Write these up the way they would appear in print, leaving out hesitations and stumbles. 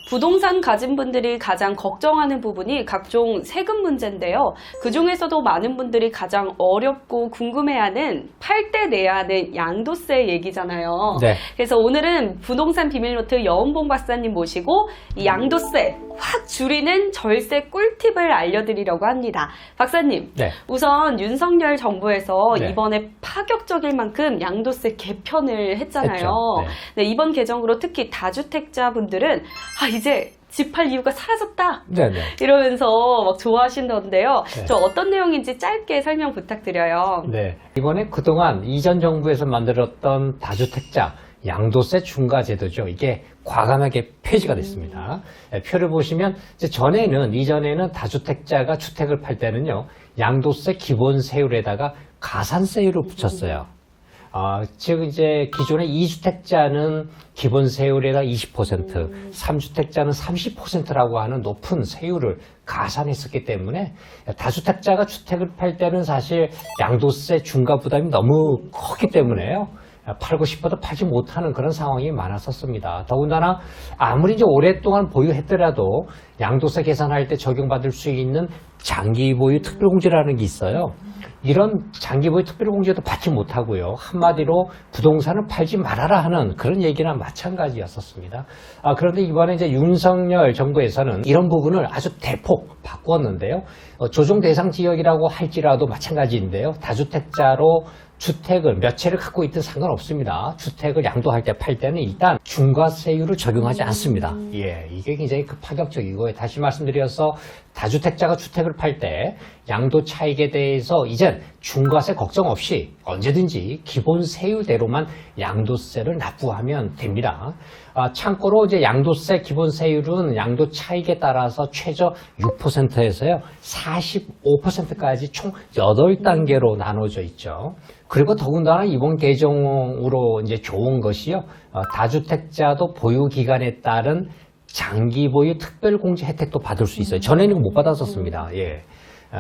부동산 가진 분들이 가장 걱정하는 부분이 각종 세금 문제인데요. 그중에서도 많은 분들이 가장 어렵고 궁금해하는 팔 때 내야 하는 양도세 얘기잖아요. 네. 그래서 오늘은 부동산 비밀노트 여은봉 박사님 모시고 이 양도세 확 줄이는 절세 꿀팁을 알려드리려고 합니다. 박사님, 네. 우선 윤석열 정부에서 네. 이번에 파격적일 만큼 양도세 개편을 했잖아요. 했죠. 네, 이번 개정으로 특히 다주택자분들은 이제 집 팔 이유가 사라졌다 네네. 이러면서 막 좋아하신다는데요. 네. 저 어떤 내용인지 짧게 설명 부탁드려요. 네. 이번에 그동안 이전 정부에서 만들었던 다주택자 양도세 중과 제도죠. 이게 과감하게 폐지가 됐습니다. 표를 보시면 이전에는 다주택자가 주택을 팔 때는요, 양도세 기본 세율에다가 가산세율을 붙였어요. 즉 이제 기존의 2주택자는 기본 세율에다 20%, 3주택자는 30%라고 하는 높은 세율을 가산했었기 때문에 다주택자가 주택을 팔 때는 사실 양도세 중과 부담이 너무 컸기 때문에요. 팔고 싶어도 팔지 못하는 그런 상황이 많았었습니다. 더군다나 아무리 이제 오랫동안 보유했더라도 양도세 계산할 때 적용받을 수 있는 장기 보유 특별공제라는 게 있어요. 이런 장기 보유 특별공제도 받지 못하고요. 한마디로 부동산을 팔지 말아라 하는 그런 얘기나 마찬가지였었습니다. 그런데 이번에 이제 윤석열 정부에서는 이런 부분을 아주 대폭 바꾸었는데요. 조정 대상 지역이라고 할지라도 마찬가지인데요. 다주택자로 주택을 몇 채를 갖고 있든 상관없습니다. 주택을 양도할 때 팔 때는 일단 중과세율을 적용하지 않습니다. 예, 이게 굉장히 파격적이고요. 다시 말씀드려서 다주택자가 주택을 팔 때 양도 차익에 대해서 이젠 중과세 걱정 없이 언제든지 기본 세율대로만 양도세를 납부하면 됩니다. 참고로 이제 양도세 기본 세율은 양도 차익에 따라서 최저 6%에서요 45%까지 총 8단계로 나눠져 있죠. 그리고 더군다나 이번 개정으로 이제 좋은 것이요. 다주택자도 보유 기간에 따른 장기 보유 특별공제 혜택도 받을 수 있어요. 전에는 못 받았었습니다. 예.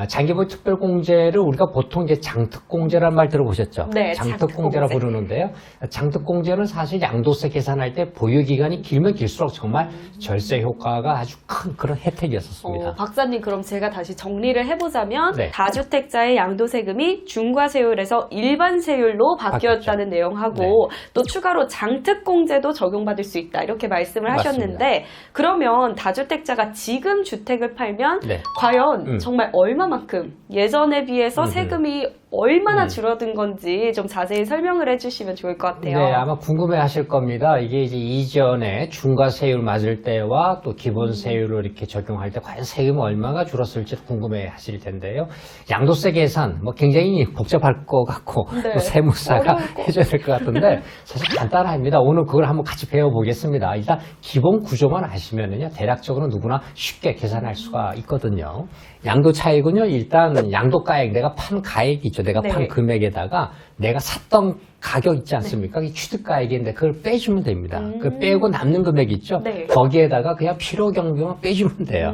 장기보유 특별공제를 우리가 보통 이제 장특공제라는 말 들어보셨죠? 네, 장특공제라 장특공제. 부르는데요. 장특공제는 사실 양도세 계산할 때 보유기간이 길면 길수록 정말 절세 효과가 아주 큰 그런 혜택이었었습니다. 박사님, 그럼 제가 다시 정리를 해보자면 네. 다주택자의 양도세금이 중과세율에서 일반세율로 바뀌었다는 내용하고 또 추가로 장특공제도 적용받을 수 있다 이렇게 말씀을 하셨는데, 그러면 다주택자가 지금 주택을 팔면 네. 과연 정말 얼마만큼 예전에 비해서 세금이 얼마나 줄어든 건지 좀 자세히 설명을 해주시면 좋을 것 같아요. 네, 아마 궁금해 하실 겁니다. 이게 이제 이전에 중과세율 맞을 때와 또 기본세율을 이렇게 적용할 때 과연 세금이 얼마가 줄었을지 궁금해 하실 텐데요. 양도세 계산, 굉장히 복잡할 것 같고, 네. 또 세무사가 어려울 것 해줘야 될 것 같은데, 사실 간단합니다. 오늘 그걸 한번 같이 배워보겠습니다. 일단 기본 구조만 아시면은요, 대략적으로 누구나 쉽게 계산할 수가 있거든요. 양도 차익은요, 일단 양도가액, 내가 판 가액이 있죠. 내가 네. 판 금액에다가 내가 샀던 가격 있지 않습니까? 이 취득가액인데 그걸 빼주면 됩니다. 그 빼고 남는 금액 있죠? 네. 거기에다가 그냥 필요경비만 빼주면 돼요.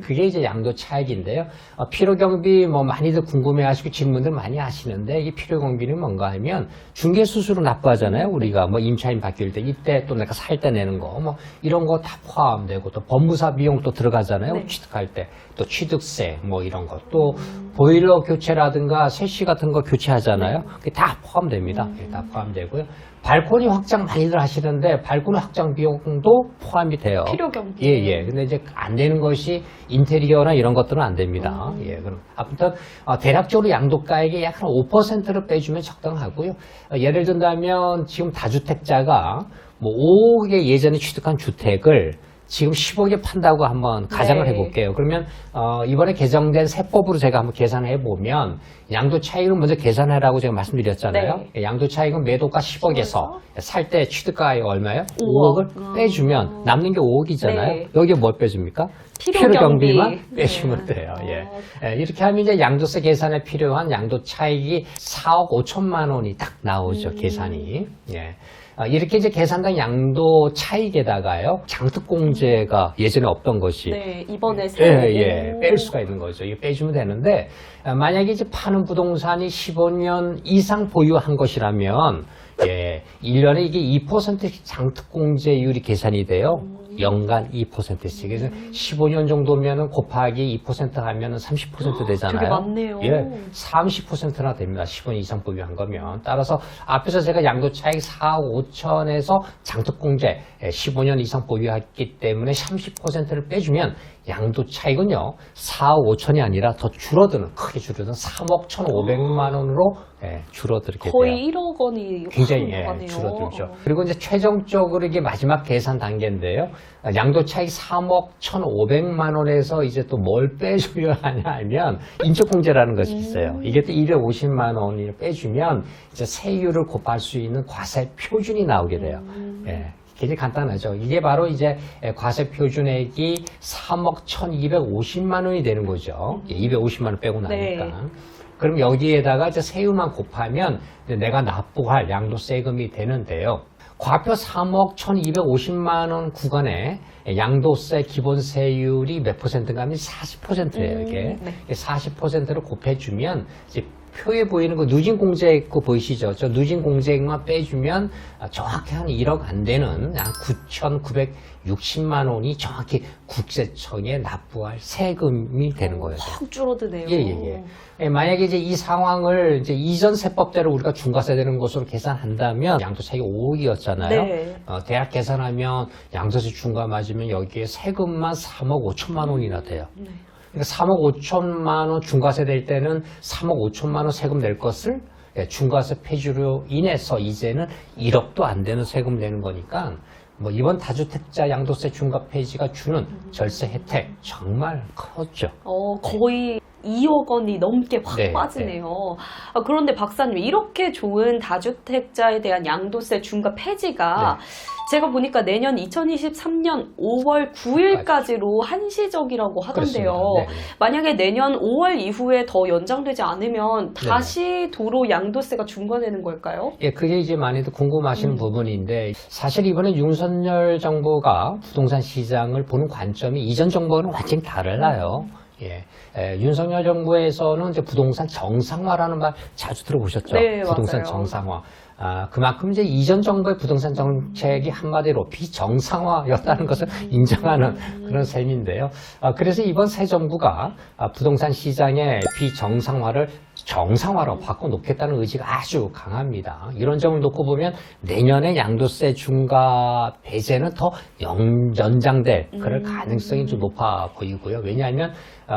그게 이제 양도 차익인데요. 필요경비 많이들 궁금해하시고 질문들 많이 하시는데, 이 필요경비는 뭔가 하면 중개수수료 납부하잖아요. 우리가 임차인 바뀔 때, 이때 또 내가 살 때 내는 거 이런 거 다 포함되고, 또 법무사 비용 또 들어가잖아요. 네. 취득할 때 또 취득세 이런 거, 또 보일러 교체라든가 세시 같은 거 교체하잖아요. 그게 다 포함됩니다. 다 포함되고요. 발코니 확장 많이들 하시는데 발코니 확장 비용도 포함이 돼요. 필요경비. 예. 근데 이제 안 되는 것이 인테리어나 이런 것들은 안 됩니다. 예. 그럼 아무튼 대략적으로 양도가액의 약 한 5%를 빼주면 적당하고요. 예를 든다면 지금 다주택자가 5억에 예전에 취득한 주택을 지금 10억에 판다고 한번 가정을 해볼게요. 그러면 이번에 개정된 세법으로 제가 한번 계산을 해보면 양도 차익을 먼저 계산하라고 제가 말씀드렸잖아요. 네. 양도 차익은 매도가 10억에서 살 때 취득가액이 얼마예요? 5억. 5억을 빼주면 남는 게 5억이잖아요. 네. 여기에 뭘 빼줍니까? 필요경비. 필요경비만 빼주면 돼요. 예. 이렇게 하면 이제 양도세 계산에 필요한 양도 차익이 4억 5천만 원이 딱 나오죠. 계산이. 예. 이렇게 이제 계산된 양도 차익에다가요, 장특공제가 예전에 없던 것이. 네, 이번에 새로. 뺄 수가 있는 거죠. 이거 빼주면 되는데, 만약에 이제 파는 부동산이 15년 이상 보유한 것이라면, 예, 1년에 이게 2%씩 장특공제율이 계산이 돼요. 연간 2%씩. 그래서 15년 정도면은 곱하기 2% 하면은 30% 되잖아요. 되게 많네요. 예, 30%나 됩니다. 15년 이상 보유한 거면. 따라서 앞에서 제가 양도 차익 4억 5천에서 장특공제 15년 이상 보유했기 때문에 30%를 빼주면 양도 차익은요, 4억 5천이 아니라 더 줄어드는, 크게 줄어드는 3억 1,500만 원으로 줄어들게 돼요. 거의 1억 원이 굉장히 확 줄어들죠. 그리고 이제 최종적으로 이게 마지막 계산 단계인데요. 양도 차익 3억 1,500만 원에서 이제 또 뭘 빼줘야 하냐 하면 인적공제라는 것이 있어요. 이게 또 250만 원을 빼주면 이제 세율을 곱할 수 있는 과세 표준이 나오게 돼요. 예. 굉장히 간단하죠. 이게 바로 이제 과세 표준액이 3억 1,250만 원이 되는 거죠. 250만 원 빼고 나니까. 네. 그럼 여기에다가 이제 세율만 곱하면 이제 내가 납부할 양도세금이 되는데요. 과표 3억 1,250만 원 구간에 양도세 기본세율이 몇 %인가 하면 40%예요, 이게. 네. 40%를 곱해주면 이제 표에 보이는 그 누진공제액 그 보이시죠? 저 누진공제액만 빼주면 정확히 한 1억 안 되는 한 9,960만 원이 정확히 국세청에 납부할 세금이 되는 거예요. 확 줄어드네요. 예, 만약에 이제 이 상황을 이제 이전 세법대로 우리가 중과세 되는 것으로 계산한다면 양도차익이 5억이었잖아요. 네. 대략 계산하면 양도세 중과 맞으면 여기에 세금만 3억 5천만 원이나 돼요. 네. 그러니까 3억 5천만 원 중과세 될 때는 3억 5천만 원 세금 낼 것을 중과세 폐지로 인해서 이제는 1억도 안 되는 세금 내는 거니까 뭐 이번 다주택자 양도세 중과 폐지가 주는 절세 혜택 정말 컸죠. 거의 2억 원이 넘게 확 네, 빠지네요. 그런데 박사님, 이렇게 좋은 다주택자에 대한 양도세 중과 폐지가 제가 보니까 내년 2023년 5월 9일까지로 한시적이라고 하던데요. 만약에 내년 5월 이후에 더 연장되지 않으면 다시 도로 양도세가 중과되는 걸까요? 예, 그게 이제 많이들 궁금하시는 부분인데 사실 이번에 윤석열 정부가 부동산 시장을 보는 관점이 이전 정부와는 완전히 달라요. 윤석열 정부에서는 이제 부동산 정상화라는 말 자주 들어보셨죠? 네, 부동산 맞아요. 정상화. 그만큼 이제 이전 정부의 부동산 정책이 한마디로 비정상화였다는 것을 인정하는 그런 셈인데요. 그래서 이번 새 정부가 부동산 시장의 비정상화를 정상화로 바꿔놓겠다는 의지가 아주 강합니다. 이런 점을 놓고 보면 내년에 양도세 중과 배제는 더 연장될 그럴 가능성이 좀 높아 보이고요. 왜냐하면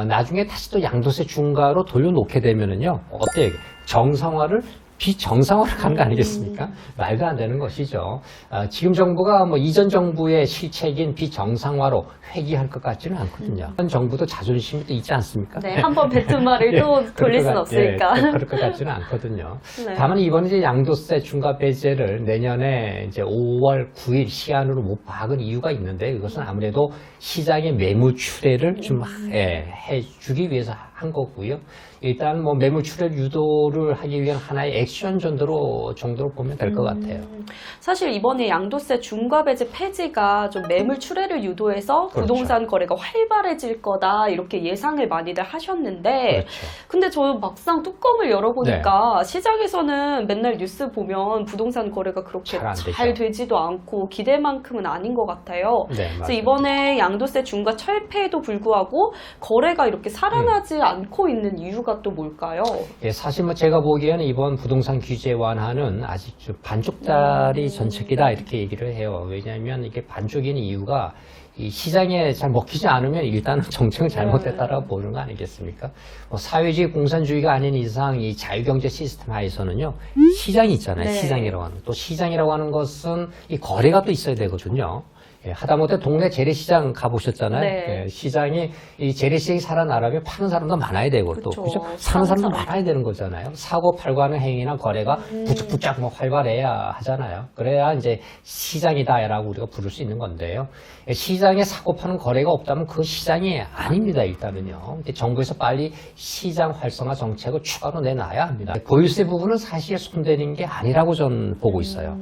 나중에 다시 또 양도세 중과로 돌려놓게 되면은요, 어때요? 정상화를 비정상화로 가는 거 아니겠습니까? 말도 안 되는 것이죠. 지금 정부가 뭐 이전 정부의 실책인 비정상화로 회귀할 것 같지는 않거든요. 현 정부도 자존심이 또 있지 않습니까? 네, 한번 뱉은 말을 또 돌릴 순 없으니까. 그럴 것 같지는 않거든요. 네. 다만 이번에 이제 양도세 중과 배제를 내년에 이제 5월 9일 시한으로 못 박은 이유가 있는데, 그것은 아무래도 시장의 매물 추례를 좀 해주기 위해서 한 거고요. 일단 뭐 매물 추례 유도를 하기 위한 하나의 액션 정도로 보면 될 것 같아요. 사실 이번에 양도세 중과 배제 폐지가 좀 매물 추례를 유도해서 그렇죠. 부동산 거래가 활발해질 거다 이렇게 예상을 많이들 하셨는데, 그렇죠. 근데 저 막상 뚜껑을 열어보니까 시장에서는 맨날 뉴스 보면 부동산 거래가 그렇게 잘안 되죠. 잘 되지도 않고 기대만큼은 아닌 것 같아요. 네, 그래서 맞아요. 이번에 양도세 중과 철폐에도 불구하고 거래가 이렇게 살아나지 않고 있는 이유가 또 뭘까요? 예, 사실 뭐 제가 보기에는 이번 부동산 규제 완화는 아직 좀 반쪽짜리 전책이다 이렇게 얘기를 해요. 왜냐하면 이게 반쪽인 이유가 이 시장에 잘 먹히지 않으면 일단은 정책은 잘못됐다라고 보는 거 아니겠습니까? 뭐 사회주의 공산주의가 아닌 이상 이 자유경제 시스템 하에서는요, 시장이 있잖아요. 네. 시장이라고 하는. 또 시장이라고 하는 것은 이 거래가 또 있어야 되거든요. 하다못해 동네 재래시장 가보셨잖아요. 네. 시장이 이 재래시장이 살아나려면 파는 사람도 많아야 되고 또 그쵸. 그죠? 사는 사람도 사는 많아야 되는 거잖아요. 사고 팔고 하는 행위나 거래가 부쩍부쩍 뭐 활발해야 하잖아요. 그래야 이제 시장이다라고 우리가 부를 수 있는 건데요. 시장에 사고 파는 거래가 없다면 그 시장이 아닙니다. 일단은요. 정부에서 빨리 시장 활성화 정책을 추가로 내놔야 합니다. 보유세 부분은 사실 손대는 게 아니라고 저는 보고 있어요.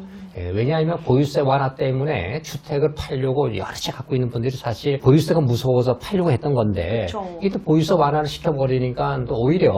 왜냐하면 보유세 완화 때문에 주택을 팔려고 여러 채 갖고 있는 분들이 사실 보유세가 무서워서 팔려고 했던 건데, 그쵸. 이게 또 보유세 완화를 시켜버리니까 또 오히려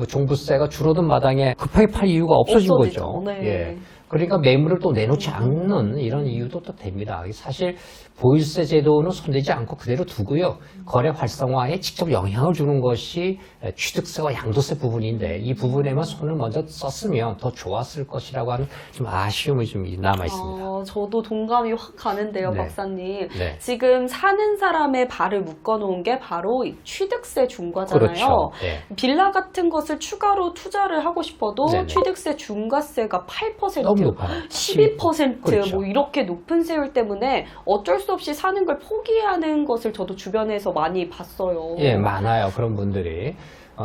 종부세가 줄어든 마당에 급하게 팔 이유가 없어진 없어지죠. 거죠. 네. 그러니까 매물을 또 내놓지 않는 이런 이유도 또 됩니다. 사실 보유세 제도는 손대지 않고 그대로 두고요. 거래 활성화에 직접 영향을 주는 것이 취득세와 양도세 부분인데 이 부분에만 손을 먼저 썼으면 더 좋았을 것이라고 하는 좀 아쉬움이 좀 남아 있습니다. 저도 동감이 확 가는데요, 네. 박사님. 네. 지금 사는 사람의 발을 묶어놓은 게 바로 이 취득세 중과잖아요. 그렇죠. 네. 빌라 같은 것을 추가로 투자를 하고 싶어도 네네. 취득세 중과세가 8%, 너무 높아요. 12% 그렇죠. 뭐 이렇게 높은 세율 때문에 어쩔 수 없이 사는 걸 포기하는 것을 저도 주변에서 많이 봤어요. 예, 많아요. 그런 분들이.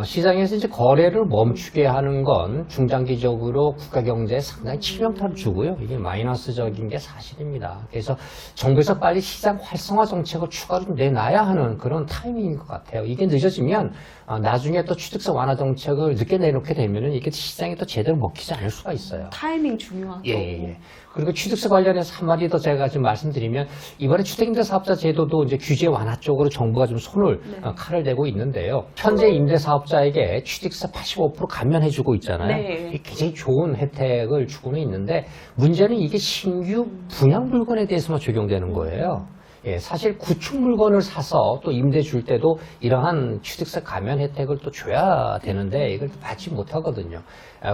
시장에서 이제 거래를 멈추게 하는 건 중장기적으로 국가 경제에 상당히 치명타를 주고요. 이게 마이너스적인 게 사실입니다. 그래서 정부에서 빨리 시장 활성화 정책을 추가로 좀 내놔야 하는 그런 타이밍인 것 같아요. 이게 늦어지면 나중에 또 취득세 완화 정책을 늦게 내놓게 되면은 이게 시장에 또 제대로 먹히지 않을 수가 있어요. 타이밍 중요하죠. 예. 그리고 취득세 관련해서 한마디 더 제가 좀 말씀드리면 이번에 주택임대사업자 제도도 이제 규제 완화 쪽으로 정부가 좀 손을 칼을 대고 있는데요. 현재 임대사업자에게 취득세 85% 감면해주고 있잖아요. 네. 이게 굉장히 좋은 혜택을 주고는 있는데 문제는 이게 신규 분양 물건에 대해서만 적용되는 거예요. 예, 사실 구축 물건을 사서 또 임대 줄 때도 이러한 취득세 감면 혜택을 또 줘야 되는데 이걸 받지 못하거든요.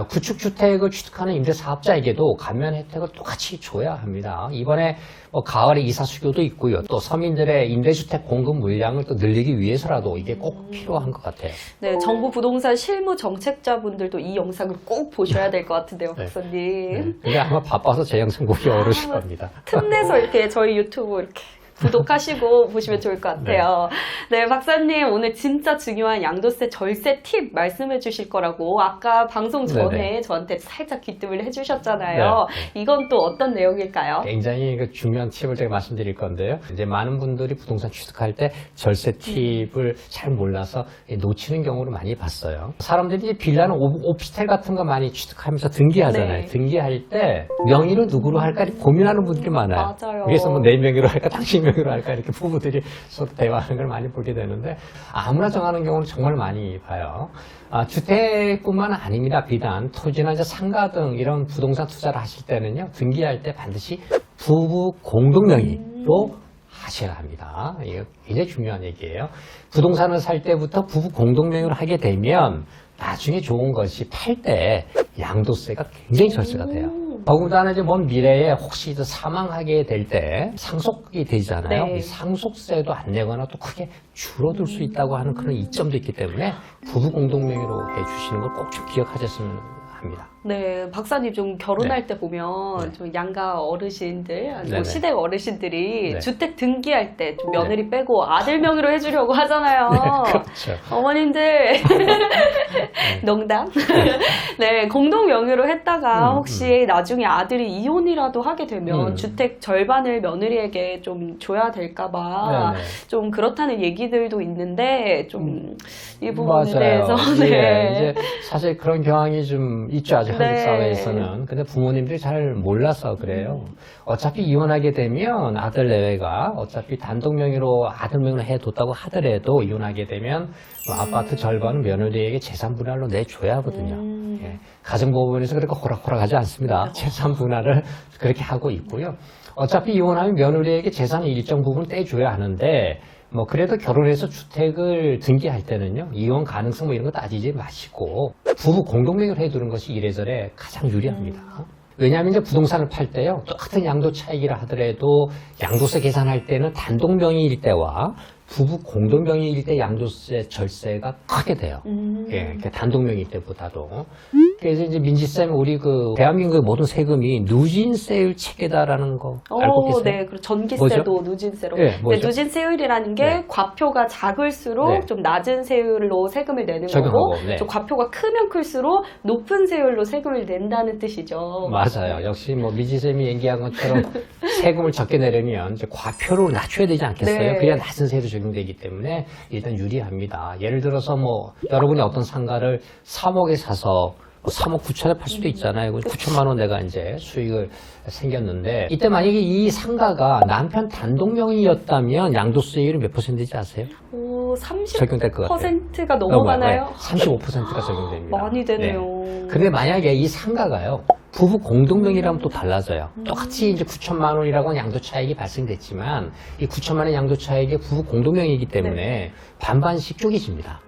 구축 주택을 취득하는 임대 사업자에게도 감면 혜택을 똑같이 줘야 합니다. 이번에 가을에 이사 수요도 있고요. 또 서민들의 임대주택 공급 물량을 또 늘리기 위해서라도 이게 꼭 필요한 것 같아요. 네, 정부 부동산 실무 정책자분들도 이 영상을 꼭 보셔야 될 것 같은데요, 네. 박사님. 네. 근데 아마 바빠서 제 영상 보기 어려우실 겁니다. 틈내서 이렇게 저희 유튜브 이렇게 구독하시고 보시면 좋을 것 같아요. 네, 박사님 오늘 진짜 중요한 양도세 절세 팁 말씀해 주실 거라고 아까 방송 전에 네네. 저한테 살짝 귀뜸을 해주셨잖아요. 네. 이건 또 어떤 내용일까요? 굉장히 중요한 팁을 제가 말씀드릴 건데요. 이제 많은 분들이 부동산 취득할 때 절세 팁을 잘 몰라서 놓치는 경우를 많이 봤어요. 사람들이 이제 빌라는 오피스텔 같은 거 많이 취득하면서 등기하잖아요. 네. 등기할 때 명의를 누구로 할까 고민하는 분들이 많아요. 맞아요. 그래서 뭐 내 명의로 할까 당신 명의로 할까 이렇게 부부들이 서로 대화하는 걸 많이 보게 되는데 아무나 정하는 경우는 정말 많이 봐요. 주택뿐만 아닙니다. 비단 토지나 이제 상가 등 이런 부동산 투자를 하실 때는요. 등기할 때 반드시 부부 공동명의로 하셔야 합니다. 이게 굉장히 중요한 얘기예요. 부동산을 살 때부터 부부 공동명의로 하게 되면 나중에 좋은 것이 팔 때 양도세가 굉장히 절세가 돼요. 더군다나 이제 먼 미래에 혹시 사망하게 될 때 상속이 되잖아요. 네. 이 상속세도 안 내거나 또 크게 줄어들 수 있다고 하는 그런 이점도 있기 때문에 부부 공동명의로 해주시는 걸 꼭 좀 기억하셨으면 합니다. 네, 박사님 좀 결혼할 네. 때 보면 네. 좀 양가 어르신들, 아니고 네네. 시댁 어르신들이 네. 주택 등기할 때 좀 며느리 빼고 아들 명의로 해주려고 하잖아요. 그렇죠. 어머님들 농담. 네, 공동 명의로 했다가 혹시 나중에 아들이 이혼이라도 하게 되면 주택 절반을 며느리에게 좀 줘야 될까봐 네네. 좀 그렇다는 얘기들도 있는데 좀 이 부분에 맞아요. 대해서 예, 네. 이제 사실 그런 경향이 좀 있죠. 아직 한국 네. 사회에서는. 근데 부모님들이 잘 몰라서 그래요. 어차피 이혼하게 되면 아들 내외가 어차피 단독 명의로 아들 명의로 해뒀다고 하더라도 이혼하게 되면 뭐 아파트 절반은 며느리에게 재산 분할로 내줘야 하거든요. 예. 가정법원에서 그렇게 호락호락하지 않습니다. 재산 분할을 그렇게 하고 있고요. 어차피 이혼하면 며느리에게 재산의 일정 부분 떼줘야 하는데 뭐 그래도 결혼해서 주택을 등기할 때는요 이혼 가능성 뭐 이런 거 따지지 마시고 부부 공동명의로 해두는 것이 이래저래 가장 유리합니다. 왜냐하면 이제 부동산을 팔 때요 똑같은 양도 차익이라 하더라도 양도세 계산할 때는 단독 명의일 때와 부부 공동 명의일 때 양도세 절세가 크게 돼요. 예, 단독 명의일 때보다도. 그래서 이제 민지쌤 우리 대한민국의 모든 세금이 누진세율 체계다라는 거 알고 계세요? 네, 그리고 전기세도 누진세로. 네, 뭐죠? 근데 누진세율이라는 게 네. 과표가 작을수록 네. 좀 낮은 세율로 세금을 내는 적용하고, 거고, 네. 좀 과표가 크면 클수록 높은 세율로 세금을 낸다는 뜻이죠. 맞아요. 역시 뭐 미지쌤이 얘기한 것처럼 세금을 적게 내려면 이제 과표를 낮춰야 되지 않겠어요? 네. 그래야 낮은 세도 적용되기 때문에 일단 유리합니다. 예를 들어서 뭐 여러분이 어떤 상가를 3억에 사서 3억 9천에 팔 수도 있잖아요. 9천만 원 내가 이제 수익을 생겼는데 이때 만약에 이 상가가 남편 단독 명의였다면 양도세율이 몇 %인지 아세요? 그래도 적용될 것 같아요. 30%가 넘어가나요? 35%가 적용됩니다. 많이 되네요. 네. 근데 만약에 이 상가가요, 부부 공동명의라면 또 달라져요. 똑같이 이제 9천만 원이라고 하는 양도 차익이 발생됐지만, 이 9천만 원 양도 차익이 부부 공동명의이기 때문에 반반씩 쪼개집니다.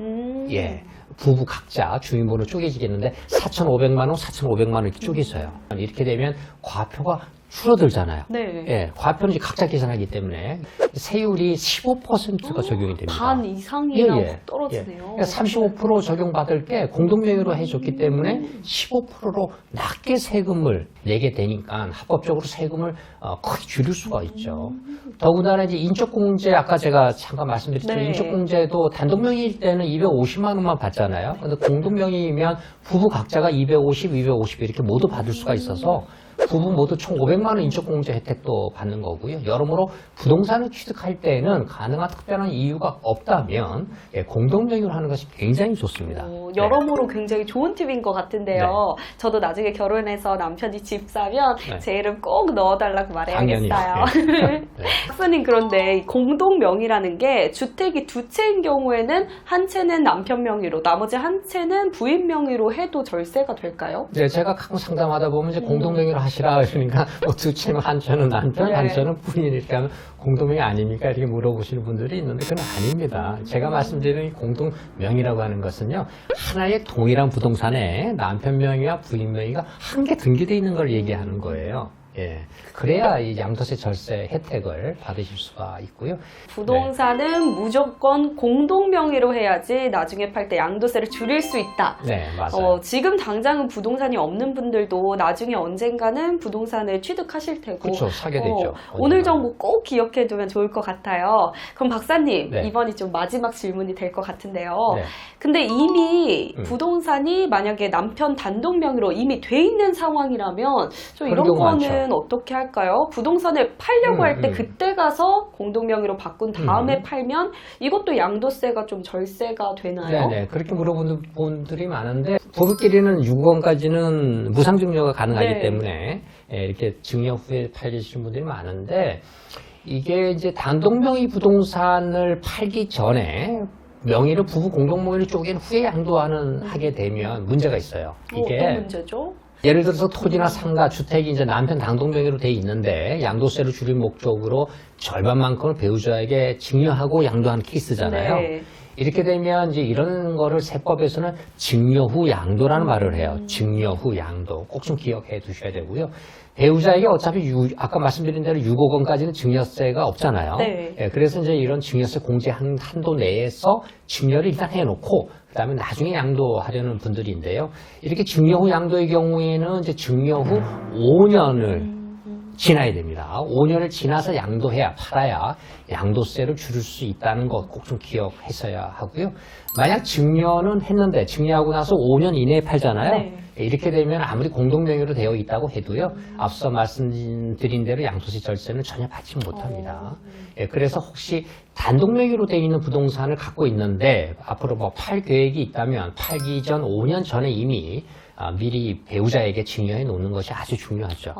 예. 부부 각자 주인번호 쪼개지겠는데 4,500만 원, 4,500만 원 이렇게 쪼개져요. 이렇게 되면 과표가 줄어들잖아요. 네. 예, 과표는 이제 각자 계산하기 때문에 세율이 15%가 적용이 됩니다. 반 이상이나 예, 확 떨어지네요. 그러니까 35% 적용받을 게 공동명의로 해줬기 때문에 15%로 낮게 세금을 내게 되니까 합법적으로 세금을 크게 줄일 수가 있죠. 더군다나 이제 인적공제, 아까 제가 잠깐 말씀드렸지만 네. 인적공제도 단독명의일 때는 250만 원만 받잖아요. 근데 공동명의이면 부부 각자가 250, 250 이렇게 모두 받을 수가 있어서 부부 모두 총 500만 원 인적공제 혜택도 받는 거고요. 여러모로 부동산을 취득할 때는 가능한 특별한 이유가 없다면 공동명의로 하는 것이 굉장히 좋습니다. 여러모로 굉장히 좋은 팁인 것 같은데요. 저도 나중에 결혼해서 남편이 집 사면 네. 제 이름 꼭 넣어달라고 말해야겠어요. 당연히요. 네. 박사님, 그런데 이 공동명의라는 게 주택이 두 채인 경우에는 한 채는 남편 명의로, 나머지 한 채는 부인 명의로 해도 절세가 될까요? 네, 제가 가끔 상담하다 보면 이제 공동명의로 하시라 그러니까 뭐 두 채는 한 채는 남편, 네. 한 채는 부인 이렇게 하면 공동명의 아닙니까? 이렇게 물어보시는 분들이 있는데 그건 아닙니다. 제가 말씀드리는 이 공동명의라고 하는 것은요, 하나의 동일한 부동산에 남편 명의와 부인 명의가 한 개 등기되어 있는 걸 얘기하는 거예요. 예. 그래야 이 양도세 절세 혜택을 받으실 수가 있고요. 부동산은 무조건 공동명의로 해야지 나중에 팔 때 양도세를 줄일 수 있다. 네, 맞아요. 지금 당장은 부동산이 없는 분들도 나중에 언젠가는 부동산을 취득하실 테고. 그렇죠. 사게 되죠. 오늘 정보 꼭 기억해 두면 좋을 것 같아요. 그럼 박사님, 네. 이번이 좀 마지막 질문이 될 것 같은데요. 네. 근데 이미 부동산이 만약에 남편 단독 명의로 이미 돼 있는 상황이라면 좀 이런 그런 경우 거는 어떻게 할까요? 부동산을 팔려고 할 때 그때 가서 공동 명의로 바꾼 다음에 팔면 이것도 양도세가 좀 절세가 되나요? 네네. 그렇게 물어보는 분들이 많은데, 부부끼리는 6억까지는 무상증여가 가능하기 네. 때문에 이렇게 증여 후에 팔리시는 분들이 많은데, 이게 이제 단독명의 부동산을 팔기 전에 명의를 부부 공동명의로 쪼갠 후에 하게 되면 문제가 있어요. 이게 어떤 문제죠? 예를 들어서 토지나 상가, 주택이 이제 남편 단독명의로 돼 있는데 양도세를 줄일 목적으로 절반만큼을 배우자에게 증여하고 양도한 케이스잖아요. 네. 이렇게 되면 이제 이런 거를 세법에서는 증여 후 양도라는 말을 해요. 증여 후 양도. 꼭 좀 기억해 두셔야 되고요. 배우자에게 어차피 아까 말씀드린 대로 6억 원까지는 증여세가 없잖아요. 네. 예, 그래서 이제 이런 증여세 공제 한도 내에서 증여를 일단 해놓고 그다음에 나중에 양도하려는 분들인데요. 이렇게 증여 후 양도의 경우에는 이제 증여 후 5년을 지나야 됩니다. 5년을 지나서 양도해야, 팔아야 양도세를 줄일 수 있다는 것 꼭 좀 기억하셔야 하고요. 만약 증여는 했는데 증여하고 나서 5년 이내에 팔잖아요. 네. 이렇게 되면 아무리 공동명의로 되어 있다고 해도요, 앞서 말씀드린 대로 양도세 절세는 전혀 받지 못합니다. 예, 그래서 혹시 단독명의로 되어 있는 부동산을 갖고 있는데 앞으로 뭐 팔 계획이 있다면 팔기 전 5년 전에 이미 미리 배우자에게 증여해 놓는 것이 아주 중요하죠.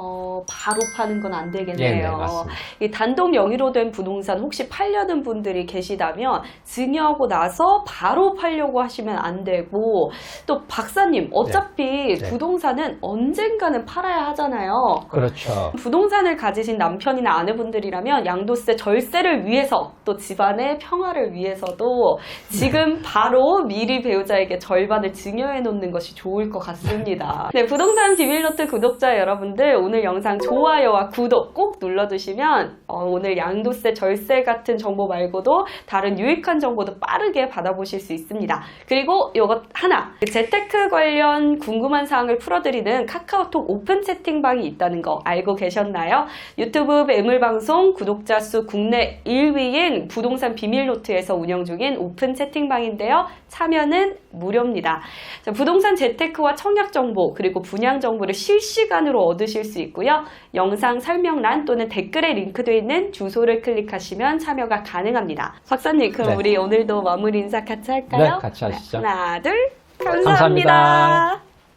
바로 파는 건 안 되겠네요. 네네, 맞습니다. 이 단독 명의로 된 부동산 혹시 팔려는 분들이 계시다면 증여하고 나서 바로 팔려고 하시면 안 되고, 또 박사님, 어차피 네. 부동산은 언젠가는 팔아야 하잖아요. 그렇죠. 부동산을 가지신 남편이나 아내분들이라면 양도세 절세를 위해서, 또 집안의 평화를 위해서도 지금 바로 미리 배우자에게 절반을 증여해 놓는 것이 좋을 것 같습니다. 네, 부동산 비밀노트 구독자 여러분들, 오늘 영상 좋아요와 구독 꼭 눌러주시면 오늘 양도세 절세 같은 정보 말고도 다른 유익한 정보도 빠르게 받아보실 수 있습니다. 그리고 이것 하나, 재테크 관련 궁금한 사항을 풀어드리는 카카오톡 오픈 채팅방이 있다는 거 알고 계셨나요? 유튜브 매물방송 구독자 수 국내 1위인 부동산 비밀노트에서 운영 중인 오픈 채팅방인데요. 참여는 무료입니다. 자, 부동산 재테크와 청약 정보 그리고 분양 정보를 실시간으로 얻으실 수 있고요. 영상 설명란 또는 댓글에 링크되어 있는 주소를 클릭하시면 참여가 가능합니다. 박사님, 그럼 네. 우리 오늘도 마무리 인사 같이 할까요? 네, 같이 하시죠. 하나, 둘, 감사합니다. 감사합니다.